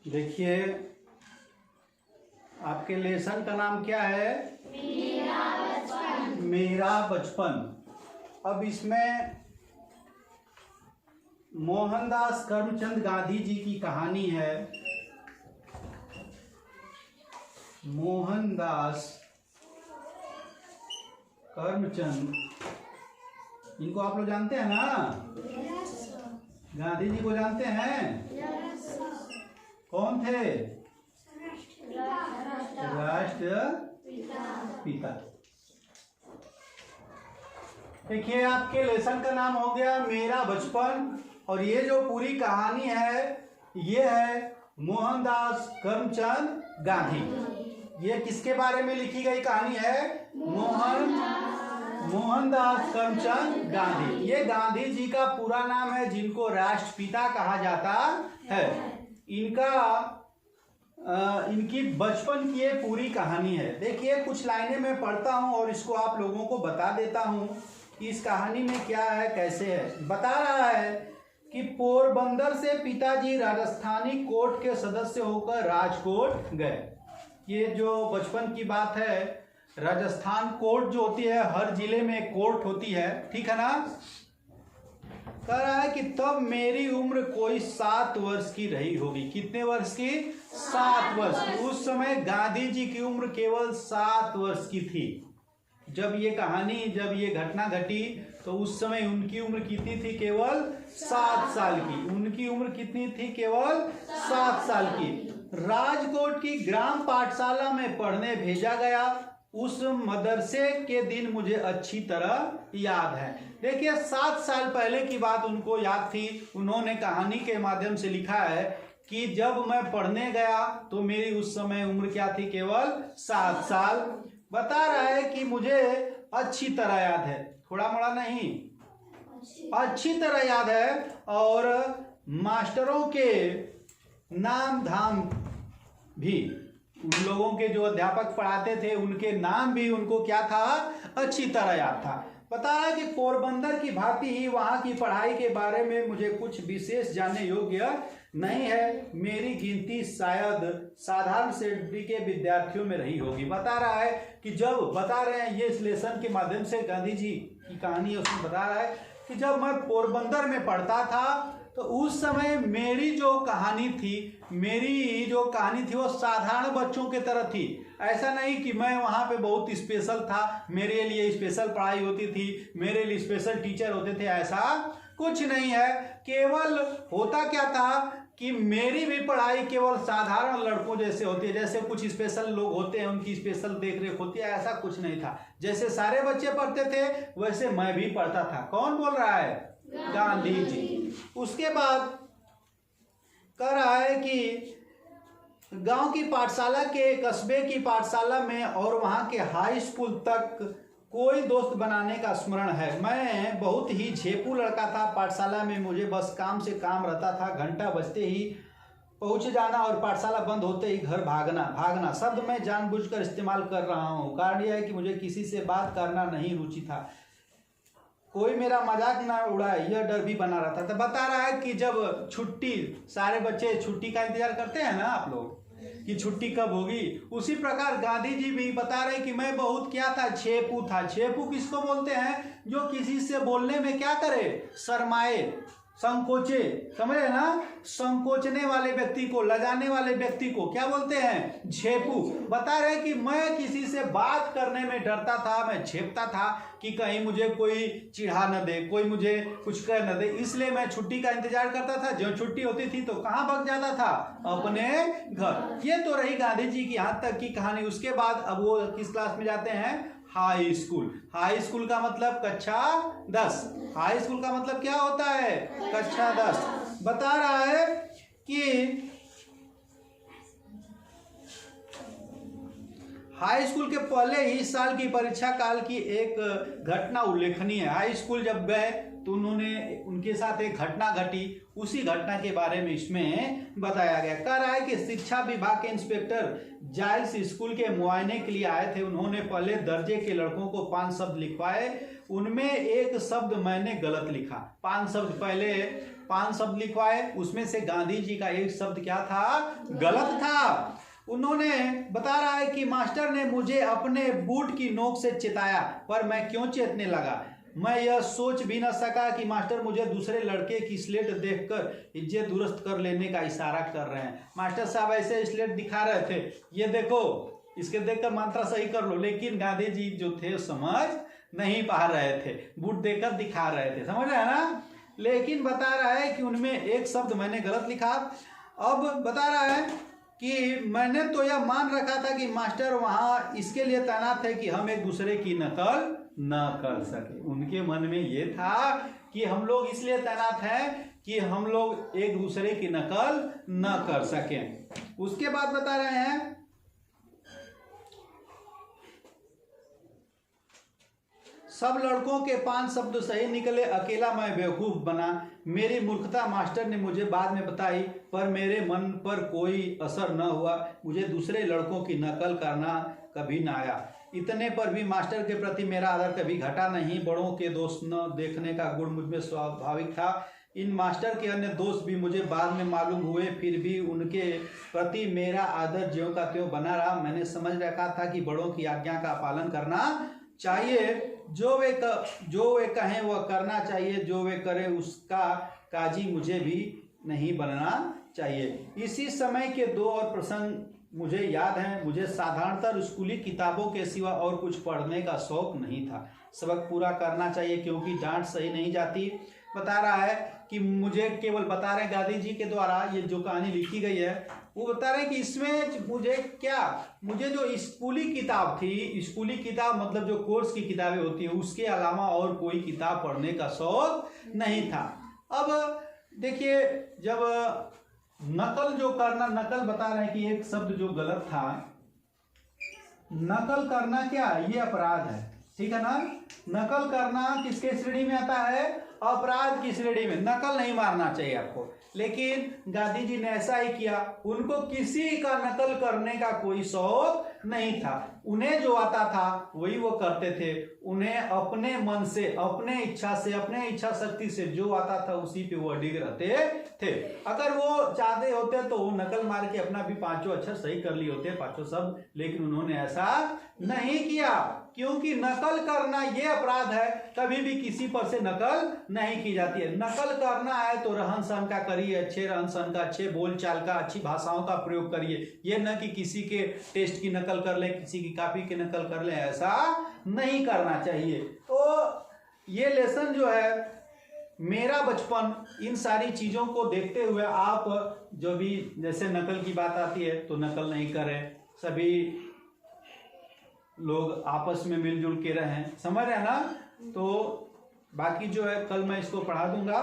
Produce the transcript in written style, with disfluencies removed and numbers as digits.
देखिए, आपके लेसन का नाम क्या है? मेरा बचपन। मेरा बचपन। अब इसमें मोहनदास करमचंद गांधी जी की कहानी है। मोहनदास करमचंद, इनको आप लोग जानते हैं ना? गांधी जी को जानते हैं? कौन थे? राष्ट्रपिता। देखिए, आपके लेसन का नाम हो गया मेरा बचपन, और ये जो पूरी कहानी है ये है मोहनदास करमचंद गांधी। ये किसके बारे में लिखी गई कहानी है? मोहनदास करमचंद गांधी। ये गांधी जी का पूरा नाम है, जिनको राष्ट्रपिता कहा जाता है। इनकी बचपन की ये पूरी कहानी है। देखिए, कुछ लाइनें मैं पढ़ता हूं और इसको आप लोगों को बता देता हूं कि इस कहानी में क्या है, कैसे है। बता रहा है कि पोरबंदर से पिताजी राजस्थानी कोर्ट के सदस्य होकर राजकोट गए। ये जो बचपन की बात है, राजस्थान कोर्ट जो होती है, हर जिले में कोर्ट होती है, ठीक है ना? कह रहा है कि तब मेरी उम्र कोई 7 वर्ष की रही होगी। कितने वर्ष की? 7 वर्ष की। उस समय गांधी जी की उम्र केवल 7 वर्ष की थी। जब ये घटना घटी तो उस समय उनकी उम्र कितनी थी? केवल 7 साल की। उनकी उम्र कितनी थी? केवल 7 साल की। राजकोट की ग्राम पाठशाला में पढ़ने भेजा गया। उस मदरसे के दिन मुझे अच्छी तरह याद है। देखिए, 7 साल पहले की बात उनको याद थी। उन्होंने कहानी के माध्यम से लिखा है कि जब मैं पढ़ने गया तो मेरी उस समय उम्र क्या थी? केवल 7 साल। बता रहा है कि मुझे अच्छी तरह याद है, थोड़ा मोड़ा नहीं, अच्छी तरह याद है। और मास्टरों के नाम धाम भी, उन लोगों के जो अध्यापक पढ़ाते थे उनके नाम भी उनको क्या था? अच्छी तरह याद था। बता रहा है कि पोरबंदर की भांति ही वहां की पढ़ाई के बारे में मुझे कुछ विशेष जानने योग्य नहीं है। मेरी गिनती शायद साधारण श्रेणी के विद्यार्थियों में रही होगी। बता रहा है कि जब बता रहे हैं, ये इस लेसन के माध्यम से गांधी जी की कहानी है, उसमें बता रहा है कि जब मैं पोरबंदर में पढ़ता था तो उस समय मेरी जो कहानी थी वो साधारण बच्चों की तरह थी। ऐसा नहीं कि मैं वहाँ पे बहुत स्पेशल था, मेरे लिए स्पेशल पढ़ाई होती थी, मेरे लिए स्पेशल टीचर होते थे, ऐसा कुछ नहीं है। केवल होता क्या था कि मेरी भी पढ़ाई केवल साधारण लड़कों जैसे होती है। जैसे कुछ स्पेशल लोग होते हैं, उनकी स्पेशल देख रेख होती है, ऐसा कुछ नहीं था। जैसे सारे बच्चे पढ़ते थे वैसे मैं भी पढ़ता था। कौन बोल रहा है? गांधी जी। उसके बाद कह रहा है कि गांव की पाठशाला के, कस्बे की पाठशाला में और वहां के हाई स्कूल तक कोई दोस्त बनाने का स्मरण है। मैं बहुत ही झेपू लड़का था। पाठशाला में मुझे बस काम से काम रहता था। घंटा बजते ही पहुंच जाना और पाठशाला बंद होते ही घर भागना शब्द मैं जानबूझकर इस्तेमाल कर रहा हूँ। कारण यह है कि मुझे किसी से बात करना नहीं रुचि था, कोई मेरा मजाक ना उड़ाए, यह डर भी बना रहता था। बता रहा है कि जब छुट्टी, सारे बच्चे छुट्टी का इंतजार करते हैं ना आप लोग कि छुट्टी कब होगी, उसी प्रकार गांधी जी भी बता रहे कि मैं बहुत क्या था? छेपू था। छेपू किसको बोलते हैं? जो किसी से बोलने में क्या करे? शर्माए, संकोचे, समझ रहे ना? संकोचने वाले व्यक्ति को, लजाने वाले व्यक्ति को क्या बोलते हैं? झेपू। बता रहे कि मैं किसी से बात करने में डरता था, मैं झेपता था कि कहीं मुझे कोई चिढ़ा न दे, कोई मुझे कुछ कह न दे, इसलिए मैं छुट्टी का इंतजार करता था। जब छुट्टी होती थी तो कहाँ भाग जाता था? अपने घर। ये तो रही गांधी जी की यहाँ तक की कहानी। उसके बाद अब वो किस क्लास में जाते हैं? High school. हाई स्कूल का मतलब कक्षा 10। हाई स्कूल का मतलब क्या होता है? कक्षा 10। बता रहा है कि हाई स्कूल के पहले ही साल की परीक्षा काल की एक घटना उल्लेखनीय है। हाई स्कूल जब गए तो उन्होंने उनके साथ एक घटना घटी, उसी घटना के बारे में इसमें बताया गया। कह रहा है कि शिक्षा विभाग के इंस्पेक्टर जाइल्स स्कूल के मुआयने के लिए आए थे। उन्होंने पहले दर्जे के लड़कों को 5 शब्द लिखवाए, उनमें एक शब्द मैंने गलत लिखा। 5 शब्द पहले 5 शब्द लिखवाए, उसमें से गांधी जी का एक शब्द क्या था, गलत था। उन्होंने बता रहा है कि मास्टर ने मुझे अपने बूट की नोक से चिताया, पर मैं क्यों चेतने लगा, मैं यह सोच भी न सका कि मास्टर मुझे दूसरे लड़के की स्लेट देखकर इज्जत दुरुस्त कर लेने का इशारा कर रहे हैं। मास्टर साहब ऐसे स्लेट दिखा रहे थे, ये देखो, इसके देखकर मात्रा सही कर लो, लेकिन गांधी जी जो थे समझ नहीं पा रहे थे, बूट देखकर दिखा रहे थे, समझ रहे हैं ना। लेकिन बता रहा है कि उनमें एक शब्द मैंने गलत लिखा। अब बता रहा है कि मैंने तो यह मान रखा था कि मास्टर वहाँ इसके लिए तैनात है कि हम एक दूसरे की नकल न कर सके। उनके मन में ये था कि हम लोग इसलिए तैनात हैं कि हम लोग एक दूसरे की नकल न कर सकें। उसके बाद बता रहे हैं सब लड़कों के 5 शब्द सही निकले, अकेला मैं बेवकूफ बना। मेरी मूर्खता मास्टर ने मुझे बाद में बताई, पर मेरे मन पर कोई असर न हुआ। मुझे दूसरे लड़कों की नकल करना कभी न आया। इतने पर भी मास्टर के प्रति मेरा आदर कभी घटा नहीं। बड़ों के दोष न देखने का गुण मुझमें स्वाभाविक था। इन मास्टर के अन्य दोस्त भी मुझे बाद में मालूम हुए, फिर भी उनके प्रति मेरा आदर ज्यों का त्यों बना रहा। मैंने समझ रखा था कि बड़ों की आज्ञा का पालन करना चाहिए, जो वे कहें वह करना चाहिए, जो वे करें उसका काजी मुझे भी नहीं बनना चाहिए। इसी समय के 2 और प्रसंग मुझे याद हैं। मुझे साधारणतः स्कूली किताबों के सिवा और कुछ पढ़ने का शौक नहीं था। सबक पूरा करना चाहिए क्योंकि डांट सही नहीं जाती। बता रहा है कि मुझे केवल बता रहे गांधी जी के द्वारा ये जो कहानी लिखी गई है, वो बता रहे कि इसमें मुझे जो स्कूली किताब थी, स्कूली किताब मतलब जो कोर्स की किताबें होती है, उसके अलावा और कोई किताब पढ़ने का शौक नहीं था। अब देखिए, जब नकल बता रहे हैं कि एक शब्द जो गलत था, नकल करना क्या ये अपराध है, ठीक है ना। नकल करना किसके श्रेणी में आता है, अपराध की श्रेणी में। नकल नहीं मारना चाहिए आपको, लेकिन गांधी जी ने ऐसा ही किया। उनको किसी का नकल करने का कोई शौक नहीं था। उन्हें जो आता था वही वो करते थे। उन्हें अपने मन से, अपने इच्छा से, अपने इच्छा शक्ति से जो आता था उसी पे वो अडिग रहते थे। अगर वो चाहते होते तो वो नकल मार के अपना भी 5 अक्षर सही कर लिए होते, 5 शब्द, लेकिन उन्होंने ऐसा नहीं किया, क्योंकि नकल करना ये अपराध है। कभी भी किसी पर से नकल नहीं की जाती है। नकल करना है तो रहन सहन का करिए, अच्छे रहन सहन का, अच्छे बोलचाल का, अच्छी भाषाओं का प्रयोग करिए। ये न कि किसी के टेस्ट की नकल कर ले, किसी की कॉपी की नकल कर ले, ऐसा नहीं करना चाहिए। तो ये लेसन जो है, मेरा बचपन, इन सारी चीजों को देखते हुए आप जो भी जैसे नकल की बात आती है तो नकल नहीं करें, सभी लोग आपस में मिलजुल के रहें, समझ रहे हैं ना। तो बाकी जो है कल मैं इसको पढ़ा दूंगा।